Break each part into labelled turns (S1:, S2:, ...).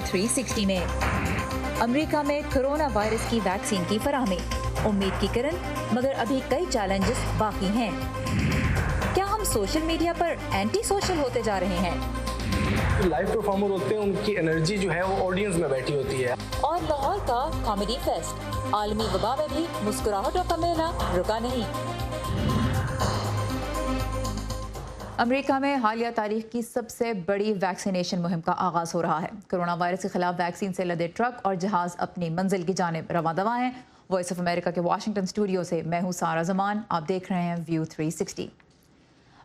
S1: 360 में। अमेरिका में corona virus की वैक्सीन की फराहमी, उम्मीद की किरण, मगर अभी कई चैलेंजेस बाकी हैं। क्या हम सोशल मीडिया पर एंटी सोशल होते जा रहे हैं?
S2: लाइव परफॉर्मर होते हैं, उनकी एनर्जी जो है वो ऑडियंस में बैठी होती है।
S1: और लाहौर का कॉमेडी फेस्ट, आलमी वबा में भी मुस्कुराहटों का मेला रुका नहीं। अमेरिका में हालिया तारीख की सबसे बड़ी वैक्सीनेशन मुहिम का आगाज हो रहा है। कोरोना वायरस के खिलाफ वैक्सीन से लदे ट्रक और जहाज अपनी मंजिल की जानिब रवां दवा हैं। वॉइस ऑफ अमेरिका के वाशिंगटन स्टूडियो से मैं हूं सारा जमान, आप देख रहे हैं व्यू 360।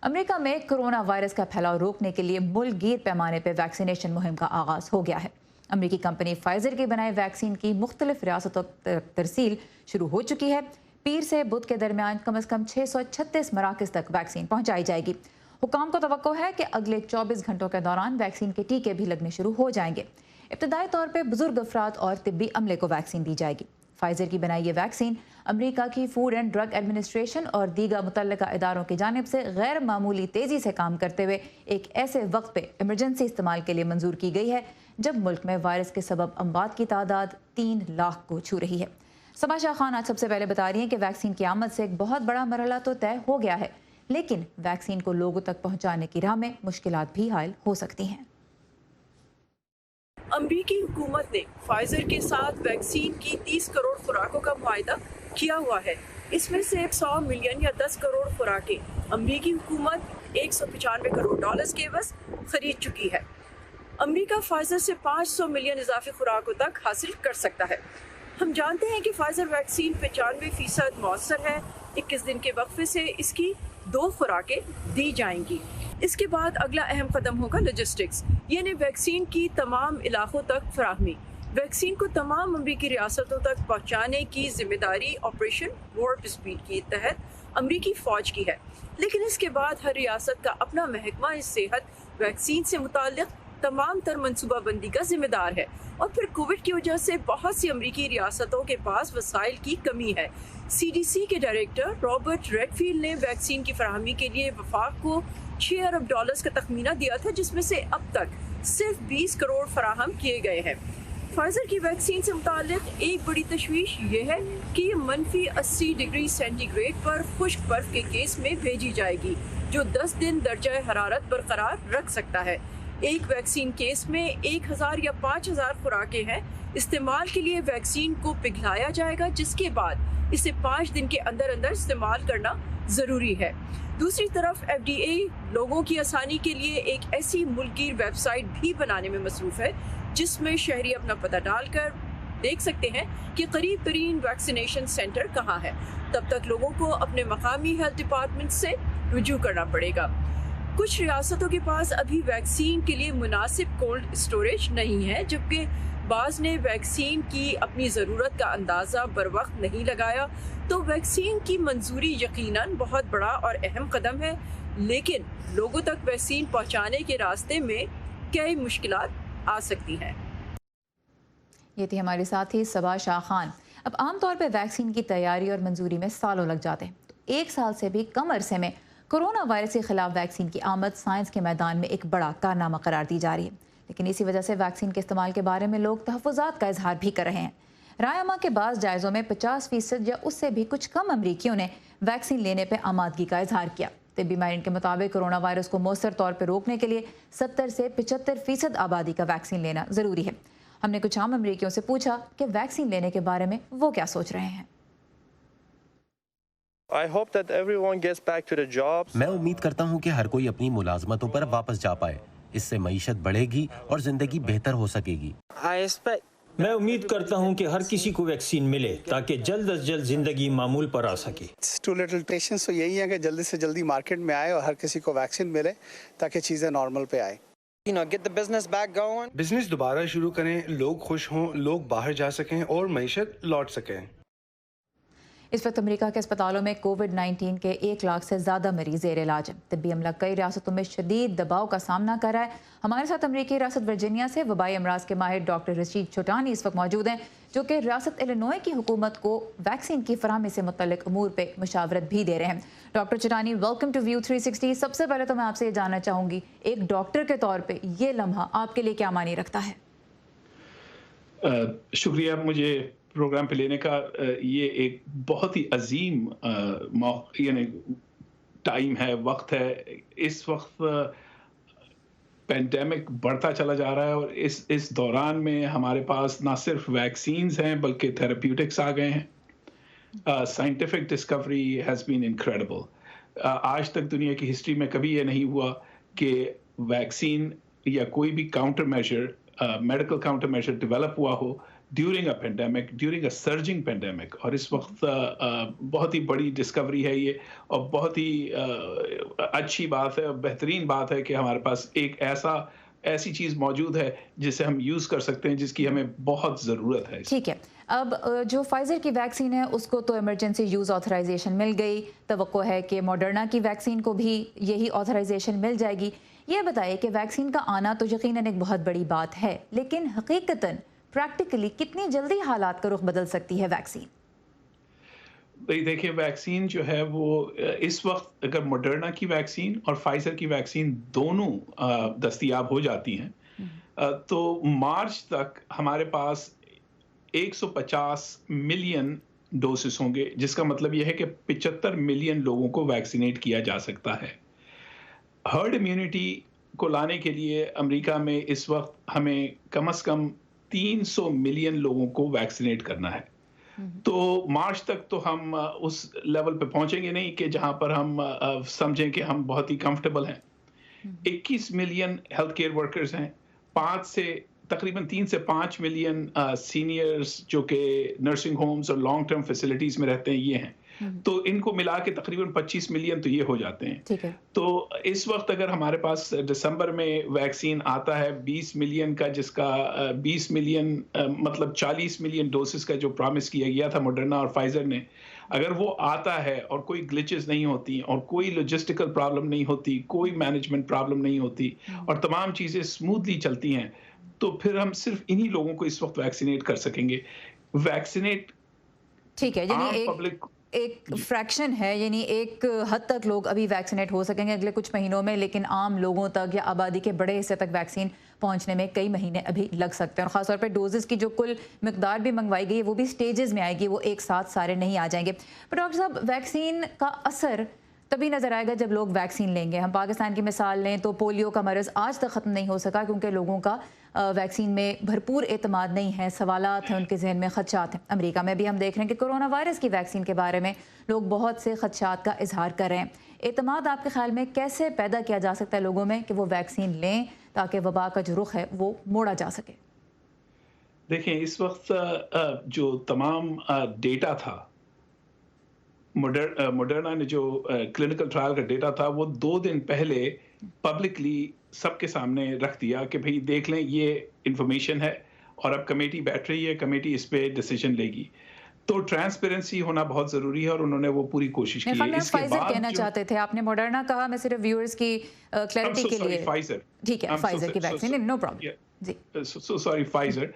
S1: अमेरिका में कोरोना वायरस का फैलाव रोकने के लिए मुल्कगीर पैमाने पर वैक्सीनेशन मुहिम का आगाज हो गया है। अमेरिकी कंपनी फाइजर की बनाई वैक्सीन की मुख्तलिफ रियासतों तक तरसील शुरू हो चुकी है। पीर से बुध के दरमियान कम से कम 636 मराकज़ तक वैक्सीन पहुंचाई जाएगी। हुकाम को तवक्को है कि अगले 24 घंटों के दौरान वैक्सीन के टीके भी लगने शुरू हो जाएंगे। इब्तदाई तौर पर बुजुर्ग अफराद और तिब्बी अमले को वैक्सीन दी जाएगी। फाइजर की बनाई ये वैक्सीन अमेरिका की फूड एंड ड्रग एडमिनिस्ट्रेशन और दीगर मुतल्लिका इदारों की जानिब से गैर मामूली तेज़ी से काम करते हुए एक ऐसे वक्त पे इमरजेंसी इस्तेमाल के लिए मंजूर की गई है जब मुल्क में वायरस के सबब अमवात की तादाद 3 लाख को छू रही है। सबा शाह खान आज सबसे पहले बता रही हैं कि वैक्सीन की आमद से एक बहुत बड़ा मरहला तो तय हो गया है, लेकिन वैक्सीन को लोगों तक पहुंचाने की राह में मुश्किलात भी हायल हो सकती हैं।
S3: अमेरिकी हुकूमत ने फाइजर के साथ वैक्सीन की 30 करोड़ खुराकों का मुआहदा किया हुआ है। इसमें से 100 मिलियन या 10 करोड़ खुराकें अमेरिकी हुकूमत 195 करोड़ डॉलर्स के बस खरीद चुकी है। अमेरिका फाइजर से 500 मिलियन इजाफी खुराकों तक हासिल कर सकता है। हम जानते हैं कि फाइजर वैक्सीन 95% मौसर है। 21 दिन के वक्फे से इसकी 2 खुराकें दी जाएंगी। इसके बाद अगला अहम कदम होगा लॉजिस्टिक्स, यानी वैक्सीन की तमाम इलाकों तक फराहमी। वैक्सीन को तमाम अमरीकी रियासतों तक पहुंचाने की जिम्मेदारी ऑपरेशन वार्प स्पीड के तहत अमरीकी फ़ौज की है, लेकिन इसके बाद हर रियासत का अपना महकमा सेहत वैक्सीन से मुताल्लिक़ तमाम तर मनसूबाबंदी का जिम्मेदार है। और फिर कोविड की वजह से बहुत सी अमरीकी रियासतों के पास वसाइल की कमी है। CDC के डायरेक्टर रॉबर्ट रेडफील्ड ने वैक्सीन की फराहमी के लिए वफाक को $6 अरब का तखमीना दिया था, जिसमें से अब तक सिर्फ 20 करोड़ फराहम किए गए हैं। फाइजर की वैक्सीन से मुताल्लिक़ एक बड़ी तशवीश ये है कि ये -80 डिग्री सेंटीग्रेड पर खुश्क बर्फ के केस में भेजी जाएगी, जो 10 दिन दर्जा हरारत बरकरार रख सकता है। एक वैक्सीन केस में 1000 या 5000 खुराकें हैं। इस्तेमाल के लिए वैक्सीन को पिघलाया जाएगा, जिसके बाद इसे 5 दिन के अंदर अंदर इस्तेमाल करना ज़रूरी है। दूसरी तरफ FDA लोगों की आसानी के लिए एक ऐसी मुल्कगीर वेबसाइट भी बनाने में मसरूफ़ है, जिसमें शहरी अपना पता डालकर देख सकते हैं कि करीब तरीन वैक्सीनेशन सेंटर कहाँ है। तब तक लोगों को अपने मकामी हेल्थ डिपार्टमेंट से रुजू करना पड़ेगा। कुछ रियासतों के पास अभी वैक्सीन के लिए मुनासिब कोल्ड स्टोरेज नहीं है, जबकि बाज़ ने वैक्सीन की अपनी ज़रूरत का अंदाज़ा बर वक्त नहीं लगाया। तो वैक्सीन की मंजूरी यकीनन बहुत बड़ा और अहम कदम है, लेकिन लोगों तक वैक्सीन पहुंचाने के रास्ते में कई मुश्किलात आ सकती हैं।
S1: ये थी हमारे साथी सबा शाह खान। अब आमतौर पर वैक्सीन की तैयारी और मंजूरी में सालों लग जाते हैं, तो 1 साल से भी कम अरसे में कोरोना वायरस के खिलाफ वैक्सीन की आमद साइंस के मैदान में एक बड़ा कारनामा करार दी जा रही है। लेकिन इसी वजह से वैक्सीन के इस्तेमाल के बारे में लोग तहफ़्फ़ुज़ात का इजहार भी कर रहे हैं। रायमा के बाद जायज़ों में 50% या उससे भी कुछ कम अमरीकियों ने वैक्सीन लेने पर आमादगी का इजहार किया। तिब्बी माहिरीन के मुताबिक कोरोना वायरस को मौसर तौर पर रोकने के लिए 70 से 75% आबादी का वैक्सीन लेना ज़रूरी है। हमने कुछ आम अमरीकियों से पूछा कि वैक्सीन लेने के बारे में वो क्या सोच रहे हैं।
S4: मैं उम्मीद करता हूँ कि हर कोई अपनी मुलाजमतों पर वापस जा पाए। इससे मईशत बढ़ेगी और जिंदगी बेहतर हो सकेगी।
S5: मैं उम्मीद करता हूं कि हर किसी को वैक्सीन मिले ताकि जल्द अज जल्द जिंदगी मामूल पर आ सके।
S6: टू लिटिल पेशेंस तो यही है कि जल्दी से जल्दी मार्केट में आए और हर किसी को वैक्सीन मिले ताकि चीज़ें नॉर्मल पे आए।
S7: बिजनेस दोबारा शुरू करें, लोग खुश हों, लोग बाहर जा सकें और मईशत लौट सकें।
S1: इस वक्त अमेरिका के अस्पतालों में कोविड-19 के 1 लाख से ज़्यादा मरीज ज़ेर इलाज हैं। तिब्बी अमला कई रियासतों में शदीद दबाव का सामना कर रहा है। हमारे साथ अमेरिकी रियासत वर्जीनिया से वबाई अमराज के माहिर डॉक्टर रशीद छोटानी इस वक्त मौजूद हैं, जो कि रियासत इलिनॉय की हुकूमत को वैक्सीन की फराहमी से मुतल्लिक अमूर पे मुशावरत भी दे रहे हैं। Doctor Chhotani, welcome to View 360। सबसे पहले तो मैं आपसे ये जानना चाहूँगी, एक डॉक्टर के तौर पर यह लम्हा आपके लिए क्या मानी रखता है?
S8: شکریہ مجھے پروگرام پہ لینے کا. یہ ایک بہت ہی عظیم یعنی ٹائم ہے, وقت ہے. اس وقت پینڈیمک بڑھتا چلا جا رہا ہے اور اس دوران میں ہمارے پاس نہ صرف ویکسینز ہیں بلکہ تھراپیوٹکس آ گئے ہیں. Scientific Discovery has been incredible. آج تک دنیا کی ہسٹری میں کبھی یہ نہیں ہوا کہ ویکسین یا کوئی بھی countermeasure, medical countermeasure develop ہوا ہو during a pandemic, during a surging pandemic. اور اس وقت بہت ہی بڑی ڈسکوری ہے یہ, اور بہت ہی اچھی بات ہے, بہترین بات ہے کہ ہمارے پاس ایک ایسی چیز موجود ہے جسے ہم یوز کر سکتے ہیں, جس کی ہمیں بہت ضرورت ہے.
S1: ٹھیک ہے, اب جو فائزر کی ویکسین ہے اس کو تو ایمرجنسی یوز آتھرائزیشن مل گئی, توقع ہے کہ ماڈرنا کی ویکسین کو بھی یہی آتھرائزیشن مل جائے گی. یہ بتائیے کہ ویکسین کا آنا تو یقیناً ایک بہت بڑی بات ہے, لیکن حقیقتاً پریکٹیکلی کتنی جلدی حالات کا رخ بدل سکتی ہے ویکسین؟
S8: دیکھیں, ویکسین جو ہے وہ اس وقت اگر ماڈرنا کی ویکسین اور فائزر کی ویکسین دونوں دستیاب ہو جاتی ہیں تو مارچ تک ہمارے پاس 150 ملین ڈوسز ہوں گے, جس کا مطلب یہ ہے کہ 75 ملین لوگوں کو ویکسینیٹ کیا جا سکتا ہے. ہرڈ امیونٹی کو لانے کے لیے امریکہ میں اس وقت ہمیں کم از کم 300 ملین لوگوں کو ویکسینیٹ کرنا ہے. تو مارچ تک تو ہم اس لیول پہ پہنچیں گے نہیں کہ جہاں پر ہم سمجھیں کہ ہم بہت ہی کمفرٹیبل ہیں. 21 ملین ہیلتھ کیئر ورکرز ہیں, تقریباً 3 سے 5 ملین سینئرز جو کہ نرسنگ ہومز اور لانگ ٹرم فیسلٹیز میں رہتے ہیں, یہ ہیں. تو ان کو ملا کے تقریباً 25 ملین تو یہ ہو جاتے ہیں. تو اس وقت اگر ہمارے پاس دسمبر میں ویکسین آتا ہے 20 ملین کا, جس کا 20 ملین مطلب 40 ملین ڈوسز کا جو پرامس کیا گیا تھا ماڈرنا اور فائزر نے, اگر وہ آتا ہے اور کوئی گلچز نہیں ہوتی اور کوئی لاجسٹیکل پرابلم نہیں ہوتی, کوئی مینجمنٹ پرابلم نہیں ہوتی اور تمام چیزیں اسموتھلی چلتی ہیں, تو پھر ہم صرف انہی لوگوں کو اس وقت ویکسینیٹ کر سکیں گے. ویکسینیٹ
S1: ٹھیک ہے, یعنی ایک فریکشن ہے, یعنی ایک حد تک لوگ ابھی ویکسینیٹ ہو سکیں گے اگلے کچھ مہینوں میں, لیکن عام لوگوں تک یا آبادی کے بڑے حصے تک ویکسین پہنچنے میں کئی مہینے ابھی لگ سکتے ہیں. اور خاص طور پہ ڈوزز کی جو کل مقدار بھی منگوائی گئی ہے وہ بھی سٹیجز میں آئے گی, وہ ایک ساتھ سارے نہیں آ جائیں گے. پر ڈاکٹر صاحب, ویکسین کا اثر تبھی نظر آئے گا جب لوگ ویکسین لیں گے. ہم پاکستان کی مثال لیں تو پولیو کا مرض آج تک ختم نہیں ہو سکا کیونکہ لوگوں کا ویکسین میں بھرپور اعتماد نہیں ہے, سوالات ہیں, ان کے ذہن میں خدشات ہیں. امریکہ میں بھی ہم دیکھ رہے ہیں کہ کرونا وائرس کی ویکسین کے بارے میں لوگ بہت سے خدشات کا اظہار کر رہے ہیں. اعتماد آپ کے خیال میں کیسے پیدا کیا جا سکتا ہے لوگوں میں کہ وہ ویکسین لیں تاکہ وبا کا جو رخ ہے وہ موڑا جا سکے؟
S8: دیکھیں, اس وقت جو تمام ڈیٹا تھا, ماڈرنا نے جو کلینکل ٹرائل کا ڈیٹا تھا وہ 2 دن پہلے پبلکلی سب کے سامنے رکھ دیا کہ بھئی دیکھ لیں یہ انفارمیشن ہے, اور اب کمیٹی بیٹھ رہی ہے, کمیٹی اس پہ ڈیسیجن لے گی. تو ٹرانسپیرنسی ہونا بہت ضروری ہے اور انہوں نے وہ پوری کوشش کی ہے. اس کے بعد
S1: کہنا چاہتے تھے آپ نے ماڈرنا کہا, میں صرف ویورز کی کلیئرٹی کے لیے.
S8: ٹھیک
S1: ہے, فائزر کی ویکسین, نو پرابلم. جی
S8: سوری, فائزر.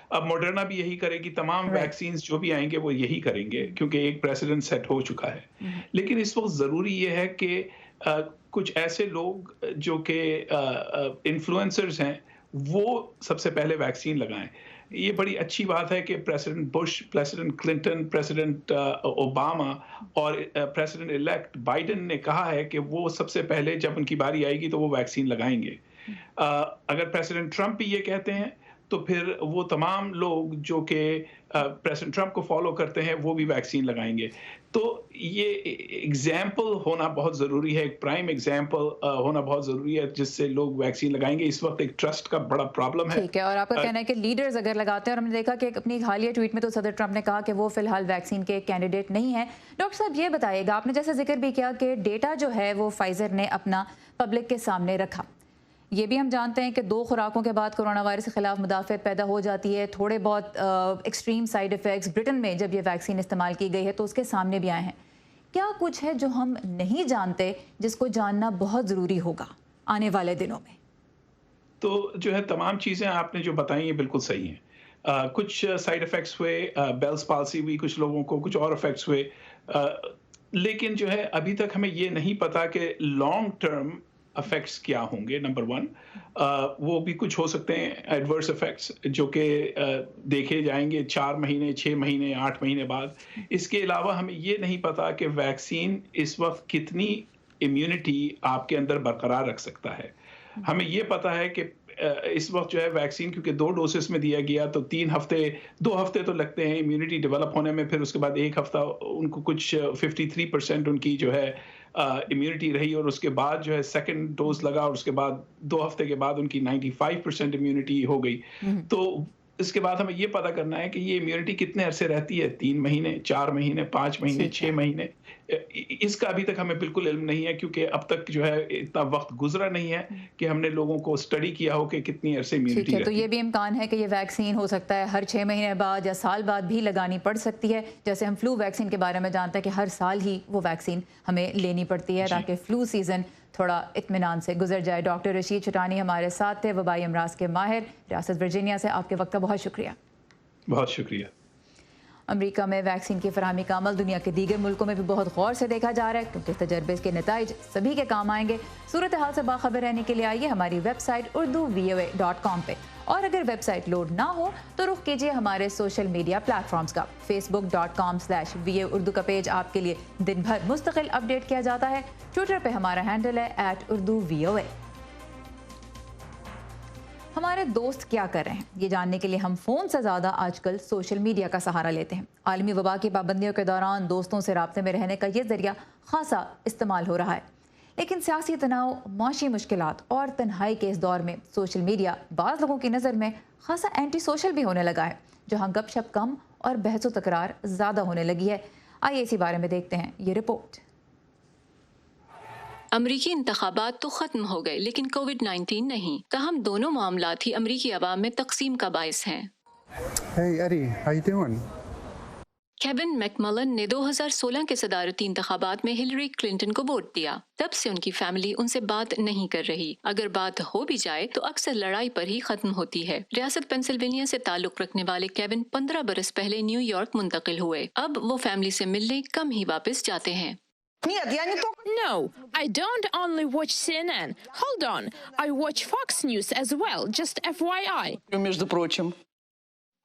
S8: اب ماڈرنا بھی یہی کرے گی, تمام ویکسینز جو بھی آئیں گے وہ یہی کریں گے کیونکہ ایک پریسیڈنٹ سیٹ ہو چکا ہے. لیکن اس وقت ضروری یہ ہے کہ کچھ ایسے لوگ جو کہ انفلوئنسرز ہیں وہ سب سے پہلے ویکسین لگائیں. یہ بڑی اچھی بات ہے کہ president Bush, president Clinton, president Obama اور پریسیڈنٹ الیکٹ بائیڈن نے کہا ہے کہ وہ سب سے پہلے جب ان کی باری آئے گی تو وہ ویکسین لگائیں گے. اگر پریسیڈنٹ ٹرمپ بھی یہ کہتے ہیں تو پھر وہ تمام لوگ جو کہ پریسیڈنٹ ٹرمپ کو فالو کرتے ہیں وہ بھی ویکسین لگائیں گے. تو یہ ایگزامپل ہونا بہت ضروری ہے, ایک پرائم ایگزامپل ہونا بہت ضروری ہے جس سے لوگ ویکسین لگائیں گے. اس وقت ایک ٹرسٹ کا بڑا پرابلم ہے.
S1: ٹھیک ہے, اور آپ کا کہنا ہے کہ لیڈرز اگر لگاتے ہیں, اور ہم نے دیکھا کہ اپنی حالیہ ٹویٹ میں تو صدر ٹرمپ نے کہا کہ وہ فی الحال ویکسین کے کینڈیڈیٹ نہیں ہیں. ڈاکٹر صاحب یہ بتائیے گا, آپ نے جیسے ذکر بھی کیا کہ ڈیٹا جو ہے وہ فائزر نے اپنا پبلک کے سامنے رکھا, یہ بھی ہم جانتے ہیں کہ 2 خوراکوں کے بعد کرونا وائرس کے خلاف مدافعت پیدا ہو جاتی ہے, تھوڑے بہت ایکسٹریم سائیڈ ایفیکٹس برٹن میں جب یہ ویکسین استعمال کی گئی ہے تو اس کے سامنے بھی آئے ہیں. کیا کچھ ہے جو ہم نہیں جانتے جس کو جاننا بہت ضروری ہوگا آنے والے دنوں میں؟
S8: تو جو ہے تمام چیزیں آپ نے جو بتائی ہیں بالکل صحیح ہیں. کچھ سائیڈ ایفیکٹس ہوئے, بیلز پالسی ہوئی کچھ لوگوں کو, کچھ اور ایفیکٹس ہوئے, لیکن جو ہے ابھی تک ہمیں یہ نہیں پتا کہ لانگ ٹرم افیکٹس کیا ہوں گے. نمبر 1 وہ بھی کچھ ہو سکتے ہیں ایڈورس افیکٹس جو کہ دیکھے جائیں گے 4 مہینے 6 مہینے 8 مہینے بعد. اس کے علاوہ ہمیں یہ نہیں پتا کہ ویکسین اس وقت کتنی امیونٹی آپ کے اندر برقرار رکھ سکتا ہے. ہمیں یہ پتا ہے کہ اس وقت جو ہے ویکسین کیونکہ 2 ڈوسز میں دیا گیا تو 2 ہفتے تو لگتے ہیں امیونٹی ڈیولپ ہونے میں. پھر اس کے بعد 1 ہفتہ ان کو کچھ 53% ان کی جو ہے امیونٹی رہی, اور اس کے بعد جو ہے سیکنڈ ڈوز لگا اور اس کے بعد 2 ہفتے کے بعد ان کی 95% امیونٹی ہو گئی. تو اس کے بعد ہمیں یہ پتا کرنا ہے کہ یہ امیونٹی کتنے عرصے رہتی ہے, 3 مہینے 4 مہینے 5 مہینے 6 مہینے. اس کا ابھی تک ہمیں بالکل علم نہیں ہے کیونکہ اب تک جو ہے اتنا وقت گزرا نہیں ہے کہ ہم نے لوگوں کو اسٹڈی کیا ہو کہ کتنی عرصے امیونٹی رہتی ہے.
S1: تو یہ بھی امکان ہے کہ یہ ویکسین ہو سکتا ہے ہر 6 مہینے بعد یا سال بعد بھی لگانی پڑ سکتی ہے, جیسے ہم فلو ویکسین کے بارے میں جانتے ہیں کہ ہر سال ہی وہ ویکسین ہمیں لینی پڑتی ہے تاکہ فلو سیزن تھوڑا اطمینان سے گزر جائے. ڈاکٹر رشید چھٹانی ہمارے ساتھ تھے, وبائی امراض کے ماہر, ریاست ورجینیا سے. آپ کے وقت کا بہت شکریہ.
S8: بہت شکریہ.
S1: امریکہ میں ویکسین کی فراہمی کا عمل دنیا کے دیگر ملکوں میں بھی بہت غور سے دیکھا جا رہا ہے کیونکہ تجربے کے نتائج سبھی کے کام آئیں گے. صورتحال سے باخبر رہنے کے لیے آئیے ہماری ویب سائٹ urduvoa.com پہ, اور اگر ویب سائٹ لوڈ نہ ہو تو رخ کیجیے ہمارے سوشل میڈیا پلیٹ فارمز کا. facebook.com/VOA اردو کا پیج آپ کے لیے دن بھر مستقل اپڈیٹ کیا جاتا ہے. ٹویٹر پہ ہمارا ہینڈل ہے @urduvoa. ہمارے دوست کیا کر رہے ہیں یہ جاننے کے لیے ہم فون سے زیادہ آج کل سوشل میڈیا کا سہارا لیتے ہیں. عالمی وبا کی پابندیوں کے دوران دوستوں سے رابطے میں رہنے کا یہ ذریعہ خاصا استعمال ہو رہا ہے, لیکن سیاسی تناؤ, معاشی مشکلات اور تنہائی کے اس دور میں سوشل میڈیا بعض لوگوں کی نظر میں خاصا اینٹی سوشل بھی ہونے لگا ہے, جہاں گپ شپ کم اور بحث و تکرار زیادہ ہونے لگی ہے. آئیے اسی بارے میں دیکھتے ہیں یہ رپورٹ.
S9: امریکی انتخابات تو ختم ہو گئے لیکن کووڈ-19 نہیں, تاہم دونوں معاملات ہی امریکی عوام میں تقسیم کا باعث ہیں.
S10: Hey Eddie, how you doing?
S9: کیون میکملن نے 2016 کے صدارتی انتخابات میں ہلری کلنٹن کو ووٹ دیا. تب سے ان کی فیملی ان سے بات نہیں کر رہی. اگر بات ہو بھی جائے تو اکثر لڑائی پر ہی ختم ہوتی ہے. ریاست پینسلوینیا سے تعلق رکھنے والے کیون 15 برس پہلے نیو یارک منتقل ہوئے. اب وہ فیملی سے ملنے کم ہی واپس جاتے ہیں.
S11: No, I don't only watch CNN. Hold on, I watch Fox News as well, just FYI.
S12: между прочим.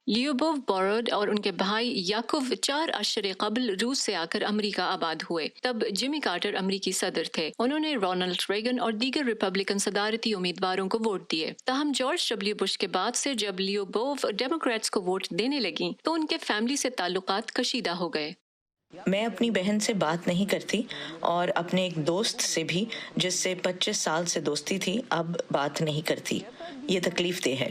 S9: لیوبوف بورود اور ان کے بھائی یاکوب 4 عشرے قبل روس سے آ کر امریکہ آباد ہوئے. تب جمی کارٹر امریکی صدر تھے. انہوں نے رونلڈ ریگن اور دیگر ریپبلکن صدارتی امیدواروں کو ووٹ دیے. تاہم جارج ڈبلیو بش کے بعد سے جب لیوبوف ڈیموکریٹس کو ووٹ دینے لگیں تو ان کے فیملی سے تعلقات کشیدہ ہو گئے.
S13: میں اپنی بہن سے بات نہیں کرتی اور اپنے ایک دوست سے بھی جس سے 25 سال سے دوستی تھی اب بات نہیں کرتی. یہ تکلیف دہ ہے.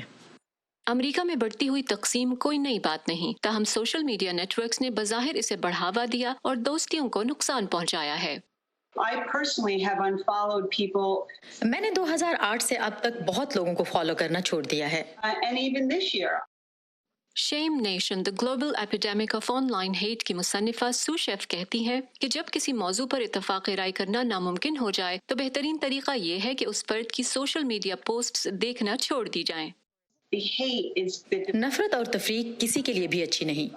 S9: امریکہ میں بڑھتی ہوئی تقسیم کوئی نئی بات نہیں, تاہم سوشل میڈیا نیٹ ورکس نے بظاہر اسے بڑھاوا دیا اور دوستیوں کو نقصان پہنچایا ہے.
S14: میں نے 2008 سے اب تک بہت لوگوں کو فالو کرنا چھوڑ دیا ہے.
S9: Shame nation the global epidemic of online hate کی مصنفہ سو شیف کہتی ہے کہ جب کسی موضوع پر اتفاق رائے کرنا ناممکن ہو جائے تو بہترین طریقہ یہ ہے کہ اس فرد کی سوشل میڈیا پوسٹس دیکھنا چھوڑ دی جائیں.
S14: نفرت اور تفریق کسی کے لیے بھی اچھی نہیں.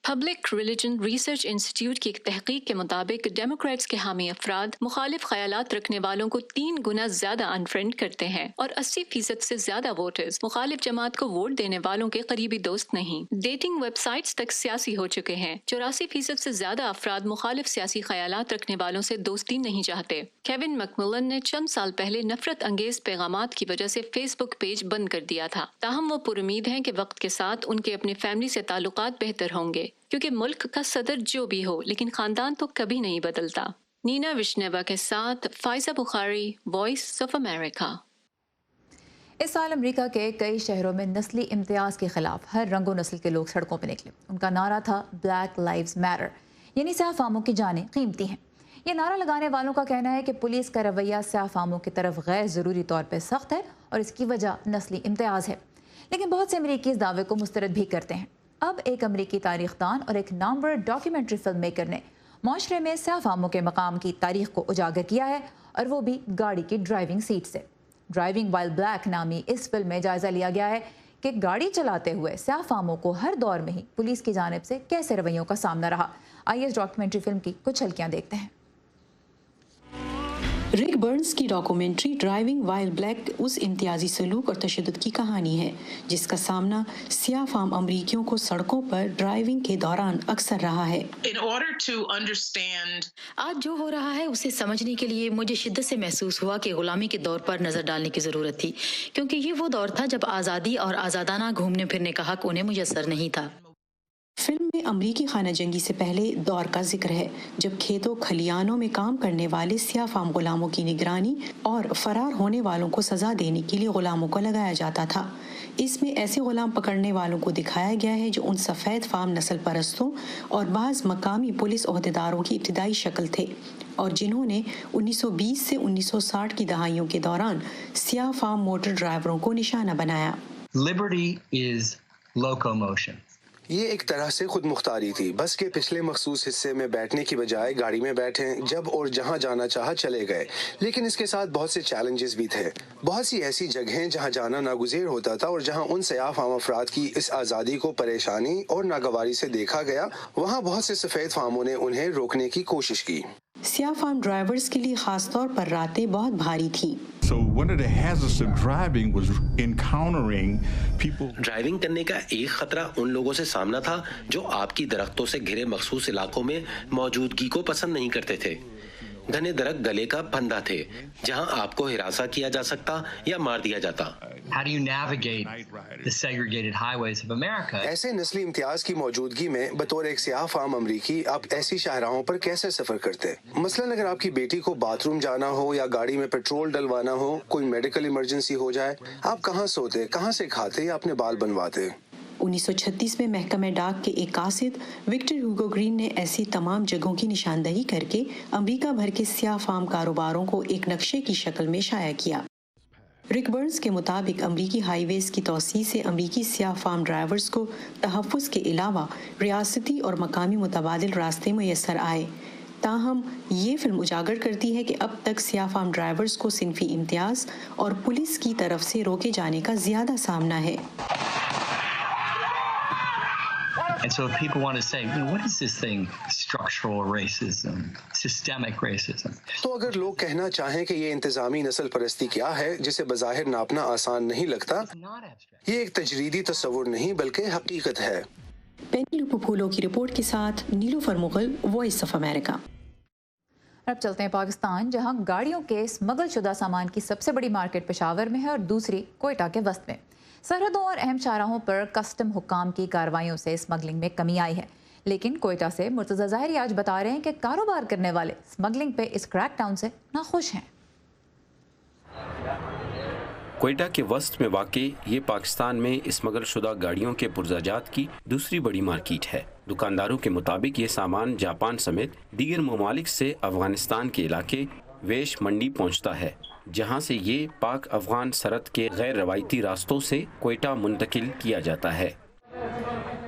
S9: پبلک ریلیجن ریسرچ انسٹیٹیوٹ کی ایک تحقیق کے مطابق ڈیموکریٹس کے حامی افراد مخالف خیالات رکھنے والوں کو 3 گنا زیادہ انفرینڈ کرتے ہیں اور 80% سے زیادہ ووٹرز مخالف جماعت کو ووٹ دینے والوں کے قریبی دوست نہیں. ڈیٹنگ ویب سائٹس تک سیاسی ہو چکے ہیں. 84% سے زیادہ افراد مخالف سیاسی خیالات رکھنے والوں سے دوستی نہیں چاہتے. کیون میکملن نے چند سال پہلے نفرت انگیز پیغامات کی وجہ سے فیس بک پیج بند کر دیا تھا. تاہم وہ پرامید ہیں کہ وقت کے ساتھ ان کے اپنی فیملی سے تعلقات بہتر ہوں گے کیونکہ ملک کا صدر جو بھی ہو لیکن خاندان تو کبھی نہیں بدلتا. نینا وشنیوا کے ساتھ فائزہ بخاری, وائس آف امریکہ.
S1: اس سال امریکہ کے کئی شہروں میں نسلی امتیاز کے خلاف ہر رنگ و نسل کے لوگ سڑکوں پہ نکلے. ان کا نعرہ تھا بلیک لائیوز میٹر, یعنی سیاہ فاموں کی جانیں قیمتی ہیں. یہ نعرہ لگانے والوں کا کہنا ہے کہ پولیس کا رویہ سیاہ فاموں کی طرف غیر ضروری طور پہ سخت ہے اور اس کی وجہ نسلی امتیاز ہے. لیکن بہت سے امریکی اس دعوے کو مسترد بھی کرتے ہیں. اب ایک امریکی تاریخ دان اور ایک نامور ڈاکیومنٹری فلم میکر نے معاشرے میں سیاہ فاموں کے مقام کی تاریخ کو اجاگر کیا ہے, اور وہ بھی گاڑی کی ڈرائیونگ سیٹ سے. ڈرائیونگ وائل بلیک نامی اس فلم میں جائزہ لیا گیا ہے کہ گاڑی چلاتے ہوئے سیاہ فاموں کو ہر دور میں ہی پولیس کی جانب سے کیسے رویوں کا سامنا رہا. آئیے اس ڈاکیومنٹری فلم کی کچھ جھلکیاں دیکھتے ہیں.
S12: रिक बर्न्स की डॉक्यूमेंट्री ड्राइविंग वाइल ब्लैक उस इम्तियाजी सलूक और तशद्दुद की कहानी है जिसका सामना सियाह फाम अमरीकियों को सड़कों पर ड्राइविंग के दौरान अक्सर रहा है।
S14: आज जो हो रहा है उसे समझने के लिए मुझे शिद्दत से महसूस हुआ कि गुलामी के दौर पर नजर डालने की जरूरत थी, क्योंकि ये वो दौर था जब आज़ादी और आज़ादाना घूमने फिरने का हक उन्हें मुयस्सर नहीं था।
S12: फिल्म में अमरीकी खाना जंगी से पहले दौर का जिक्र है जब खेतों खलियानों में काम करने वाले सियाह फाम गुलामों की निगरानी और फरार होने वालों को सजा देने के लिए गुलामों को लगाया जाता था। इसमें ऐसे गुलाम पकड़ने वालों को दिखाया गया है जो उन सफ़ेद फाम नस्ल परस्तों और बाज़ मकामी पुलिस ओहदेदारों की इब्तिदाई शक्ल थे और जिन्होंने 1920 से 1960 की दहाइयों के दौरान सियाह फाम मोटर ड्राइवरों को निशाना बनाया।
S15: Liberty is locomotion.
S16: ये एक तरह से खुद मुख्तारी थी। बस के पिछले मखसूस हिस्से में बैठने की बजाय गाड़ी में बैठे जब और जहां जाना चाहा चले गए, लेकिन इसके साथ बहुत से चैलेंजेस भी थे। बहुत सी ऐसी जगहें जहां जाना नागुज़ेर होता था और जहां उन सयाह फाम अफराद की इस आज़ादी को परेशानी और नागवारी से देखा गया, वहां बहुत से सफ़ेद फामों ने उन्हें रोकने की कोशिश की।
S12: सियाह फाम ड्राइवर्स के लिए खास तौर पर रातें बहुत भारी थी।
S17: So one of the hazards of driving was encountering people.
S4: Driving करने का एक खतरा उन लोगों से सामना था जो आपकी दरख्तों से घिरे मखसूस इलाकों में मौजूदगी को पसंद नहीं करते थे। घने दरख्त गले का फंदा थे जहां आपको हिरासा किया जा सकता या मार दिया जाता।
S15: How do you navigate the segregated highways of America?
S16: ऐसे नस्ली इम्तियाज की मौजूदगी में बतौर एक सियाह फाम अमरीकी आप ऐसी शाहराहों पर कैसे सफर करते? मसलन अगर आपकी बेटी को बाथरूम जाना हो या गाड़ी में पेट्रोल डलवाना हो, कोई मेडिकल इमरजेंसी हो जाए, आप कहाँ सोते, कहाँ से खाते या अपने बाल बनवाते?
S12: 1936 में महकमे डाक के एक कासिद विक्टर ह्यूगो ग्रीन ने ऐसी तमाम जगहों की निशानदही करके अमेरिका भर के सियाह फाम कारोबारों को एक नक्शे की शक्ल में शाया किया। रिक बर्न्स के मुताबिक अमरीकी हाईवेज की तौसीह से अमरीकी सियाह फाम ड्राइवर्स को तहफ़्फ़ुज़ के अलावा रियासती और मकामी मुतबादिल रास्ते मुयस्सर आए। ताहम ये फिल्म उजागर करती है कि अब तक सियाह फाम ड्राइवर्स को सिनफी इम्तियाज़ और पुलिस की तरफ से रोके जाने का ज़्यादा सामना है।
S15: And so people want to say, what is this thing? Structural racism, systemic racism.
S16: तो अगर लोग कहना चाहें कि ये इंतजामी नस्ल परस्ती क्या है जिसे बज़ाहिर नापना आसान नहीं लगता, ये एक तजरीदी तस्वुर नहीं बल्कि हकीकत है।
S12: पेनीलोपे फूलो की रिपोर्ट के साथ Nilufar Mughal, voice of America.
S1: अब चलते हैं पाकिस्तान, जहां गाड़ियों के स्मगल शुदा सामान की सबसे बड़ी मार्केट पेशावर में है और दूसरी कोयटा के वस्त में। सरहदों और अहम शाहराहों पर कस्टम हुक्काम की कार्रवाइयों से स्मगलिंग में कमी आई है, लेकिन कोयटा से मुर्तज़ा ज़ाहिरी आज बता रहे हैं कि कारोबार करने वाले स्मगलिंग पे इस क्रैकडाउन से नाखुश हैं।
S18: कोयटा के वस्त में वाक़े ये पाकिस्तान में स्मगल शुदा गाड़ियों के पुर्जाजात की दूसरी बड़ी मार्केट है। दुकानदारों के मुताबिक ये सामान जापान समेत दीगर ममालिक से अफगानिस्तान के इलाके वेश मंडी पहुंचता है, जहां से ये पाक अफगान सरहद के गैर रवायती रास्तों से कोयटा मुंतकिल किया जाता है।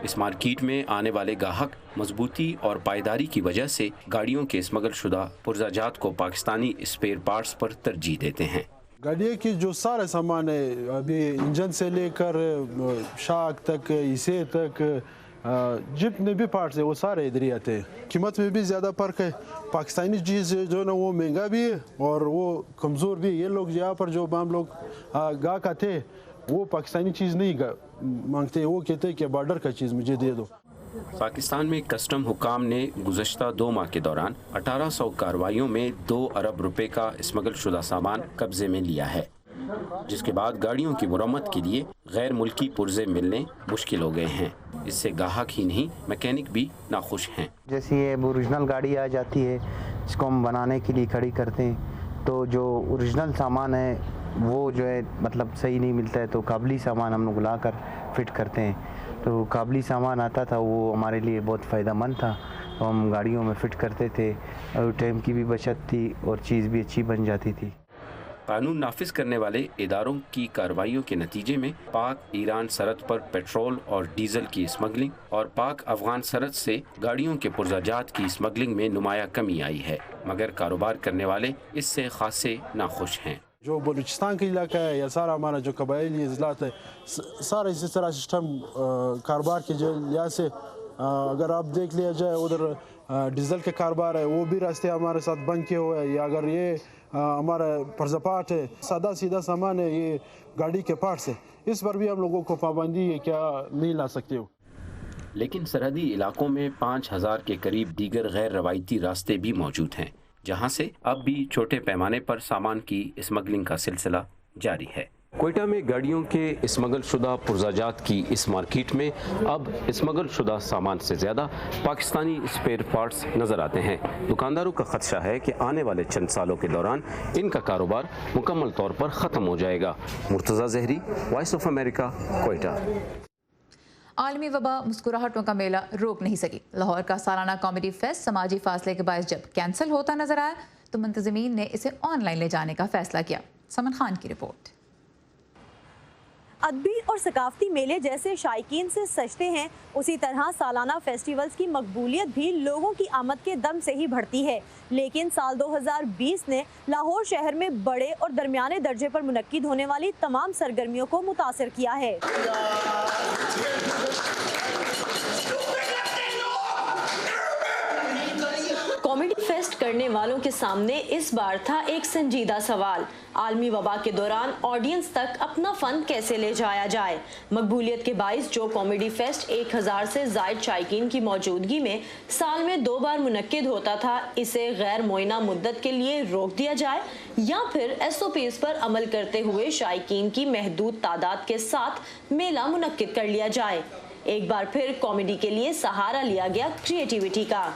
S18: इस मार्केट में आने वाले ग्राहक मजबूती और पायदारी की वजह से गाड़ियों के स्मगल शुदा पुर्जाजात को पाकिस्तानी स्पेयर पार्ट्स पर तरजीह देते हैं।
S19: गाड़ियों की जो सारे सामान है, अभी इंजन से लेकर शाक तक, इसे तक, जितने भी पार्ट्स है वो सारे इधर ही आते हैं। कीमत में भी ज़्यादा फ़र्क है। पाकिस्तानी चीज़ जो है ना वो महंगा भी है और वो कमज़ोर भी है। ये लोग यहाँ पर जो हम लोग गाहक आते हैं वो पाकिस्तानी चीज़ नहीं मांगते, वो कहते हैं कि बॉर्डर का चीज़ मुझे दे दो।
S18: पाकिस्तान में कस्टम हुकाम ने गुज़श्ता 2 माह के दौरान 1800 कार्रवाइयों में 2 अरब रुपए का स्मगल शुदा सामान कब्जे में लिया है, जिसके बाद गाड़ियों की मुरम्मत के लिए गैर मुल्की पुर्जे मिलने मुश्किल हो गए हैं। इससे गाहक ही नहीं मैकेनिक भी नाखुश हैं।
S20: जैसे ये ओरिजिनल गाड़ी आ जाती है जिसको हम बनाने के लिए खड़ी करते हैं, तो जो ओरिजिनल सामान है वो जो है मतलब सही नहीं मिलता है, तो काबली सामान हम लोग लाकर फिट करते हैं। तो काबली सामान आता था वो हमारे लिए बहुत फ़ायदेमंद था, तो हम गाड़ियों में फ़िट करते थे और टाइम की भी बचत थी और चीज़ भी अच्छी बन जाती थी।
S18: कानून नाफिज करने वाले इदारों की कार्रवाइयों के नतीजे में पाक ईरान सरहद पर पेट्रोल और डीजल की स्मगलिंग और पाक अफगान सरहद से गाड़ियों के पुर्जाजात की स्मगलिंग में नुमाया कमी आई है, मगर कारोबार करने वाले इससे खासे नाखुश हैं।
S19: जो बलूचिस्तान का इलाका है या सारा हमारा जो कबायली इजलात है, सारा इसी तरह सिस्टम कारोबार के लिहाज से अगर आप देख लिया जाए, उधर डीजल के कारोबार है वो भी रास्ते हमारे साथ बंद किए हुए हैं, या अगर ये हमारा पर्जापाट है, सादा सीधा सामान है, ये गाड़ी के पार्ट्स है, इस पर भी हम लोगों को पाबंदी है, क्या नहीं ला सकते हो।
S18: लेकिन सरहदी इलाकों में 5000 के करीब दीगर गैर रवायती रास्ते भी मौजूद हैं, जहां से अब भी छोटे पैमाने पर सामान की स्मगलिंग का सिलसिला जारी है। कोयटा में गाड़ियों के स्मगल शुदा पुर्जाजात की इस मार्केट में अब स्मगल शुदा सामान से ज़्यादा पाकिस्तानी स्पेयर पार्ट्स नज़र आते हैं। दुकानदारों का खदशा है कि आने वाले चंद सालों के दौरान इनका कारोबार मुकम्मल तौर पर ख़त्म हो जाएगा। Murtaza Zehri, Voice of America, Quetta.
S1: आलमी वबा मुस्कुराहटों का मेला रोक नहीं सकी। लाहौर का सालाना कॉमेडी फेस्ट समाजी फासले के बायस जब कैंसिल होता नजर आया तो मुंतज़मीन ने इसे ऑनलाइन ले जाने का फैसला किया। समन खान की रिपोर्ट।
S21: अदबी और सकाफती मेले जैसे शायकीन से सजते हैं, उसी तरह सालाना फेस्टिवल्स की मकबूलियत भी लोगों की आमद के दम से ही बढ़ती है। लेकिन साल 2020 ने लाहौर शहर में बड़े और दरमियाने दर्जे पर मुनक्किद होने वाली तमाम सरगर्मियों को मुतासर किया है। कॉमेडी फेस्ट करने वालों के सामने इस बार था एक संजीदा सवाल, आलमी वबा के दौरान ऑडियंस तक अपना फन कैसे ले जाया जाए। मकबूलियत के बाइस जो कॉमेडी फेस्ट 1000 से ज़ायद शायकीन की मौजूदगी में साल में 2 बार मुनक्किद होता था, इसे गैर मुअय्यना मुद्दत के लिए रोक दिया जाए या फिर SOPs पर अमल करते हुए शायकीन की महदूद तादाद के साथ मेला मुनक्किद कर लिया जाए। एक बार फिर कॉमेडी के लिए सहारा लिया गया क्रिएटिविटी का।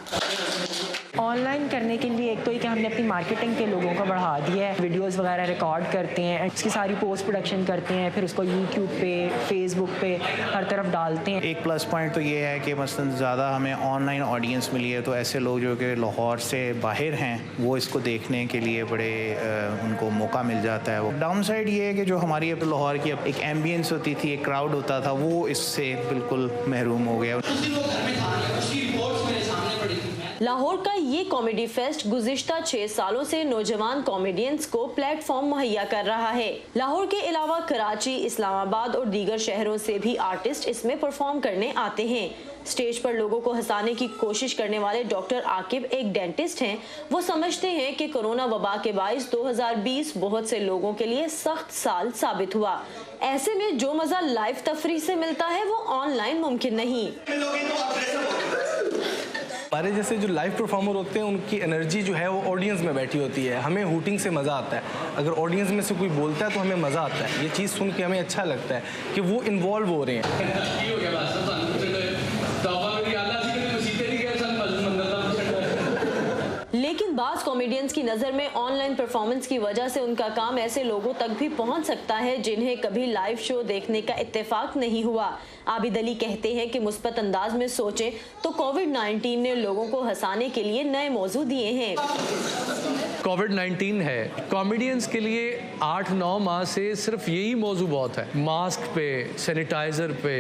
S22: ऑनलाइन करने के लिए एक तो ये कि हमने अपनी मार्केटिंग के लोगों को बढ़ा दिया है, वीडियोस वगैरह रिकॉर्ड करते हैं, इसकी सारी पोस्ट प्रोडक्शन करते हैं, फिर उसको यूट्यूब पे, फेसबुक पे हर तरफ डालते हैं।
S23: एक प्लस पॉइंट तो ये है कि मसलन ज़्यादा हमें ऑनलाइन ऑडियंस मिली है, तो ऐसे लोग जो कि लाहौर से बाहर हैं वो इसको देखने के लिए बड़े उनको मौका मिल जाता है। वो डाउन साइड ये है कि जो हमारी अब लाहौर की एक एम्बियंस होती थी, एक क्राउड होता था, वो इससे बिल्कुल महरूम हो गया।
S21: लाहौर का ये कॉमेडी फेस्ट गुज़िश्ता 6 सालों से नौजवान कॉमेडियंस को प्लेटफॉर्म मुहैया कर रहा है। लाहौर के अलावा कराची, इस्लामाबाद और दीगर शहरों से भी आर्टिस्ट इसमें परफॉर्म करने आते हैं। स्टेज पर लोगों को हंसाने की कोशिश करने वाले डॉक्टर आकिब एक डेंटिस्ट हैं। वो समझते हैं कि कोरोना वबा के बाइस 2020 बहुत से लोगों के लिए सख्त साल साबित हुआ। ऐसे में जो मजा लाइव तफरीह से मिलता है वो ऑनलाइन मुमकिन नहीं।
S2: हमारे जैसे जो लाइव परफॉर्मर होते हैं उनकी एनर्जी जो है वो ऑडियंस में बैठी होती है। हमें हूटिंग से मज़ा आता है, अगर ऑडियंस में से कोई बोलता है तो हमें मज़ा आता है। ये चीज़ सुन के हमें अच्छा लगता है कि वो इन्वॉल्व हो रहे हैं।
S21: लेकिन बाज़ कॉमेडियंस की नज़र में ऑनलाइन परफॉर्मेंस की वजह से उनका काम ऐसे लोगों तक भी पहुंच सकता है जिन्हें कभी लाइव शो देखने का इत्तेफाक नहीं हुआ। आबिद अली कहते हैं कि मुस्बत अंदाज में सोचें तो कोविड-19 ने लोगों को हंसाने के लिए नए मौजू दिए हैं।
S24: कोविड-19 है, कॉमेडियंस के लिए 8-9 माह से सिर्फ यही मौजू बहुत है। मास्क पे, सैनिटाइजर पे,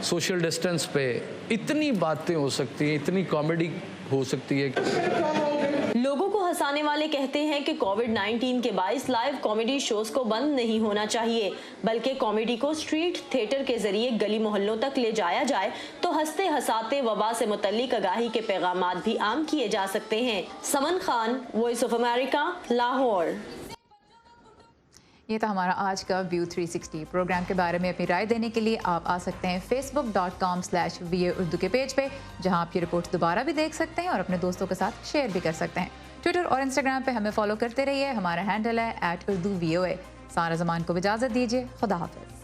S24: सोशल डिस्टेंस पे इतनी बातें हो सकती हैं, इतनी कॉमेडी हो सकती है।
S21: लोगों को हंसाने वाले कहते हैं कि कोविड-19 के बाइस लाइव कॉमेडी शोज को बंद नहीं होना चाहिए, बल्कि कॉमेडी को स्ट्रीट थिएटर के जरिए गली मोहल्लों तक ले जाया जाए तो हंसते हंसाते वबा से मुतल्लिक आगाही के पैगामात भी आम किए जा सकते हैं। Saman Khan, Voice of America, Lahore.
S1: ये था हमारा आज का व्यू 360। प्रोग्राम के बारे में अपनी राय देने के लिए आप आ सकते हैं facebook.com/VA उर्दू के पेज पे, जहां आप ये रिपोर्ट दोबारा भी देख सकते हैं और अपने दोस्तों के साथ शेयर भी कर सकते हैं। ट्विटर और इंस्टाग्राम पे हमें फॉलो करते रहिए। हमारा हैंडल है @UrduVOA। सारा ज़मान को इजाज़त दीजिए। खुदा हाफिज़।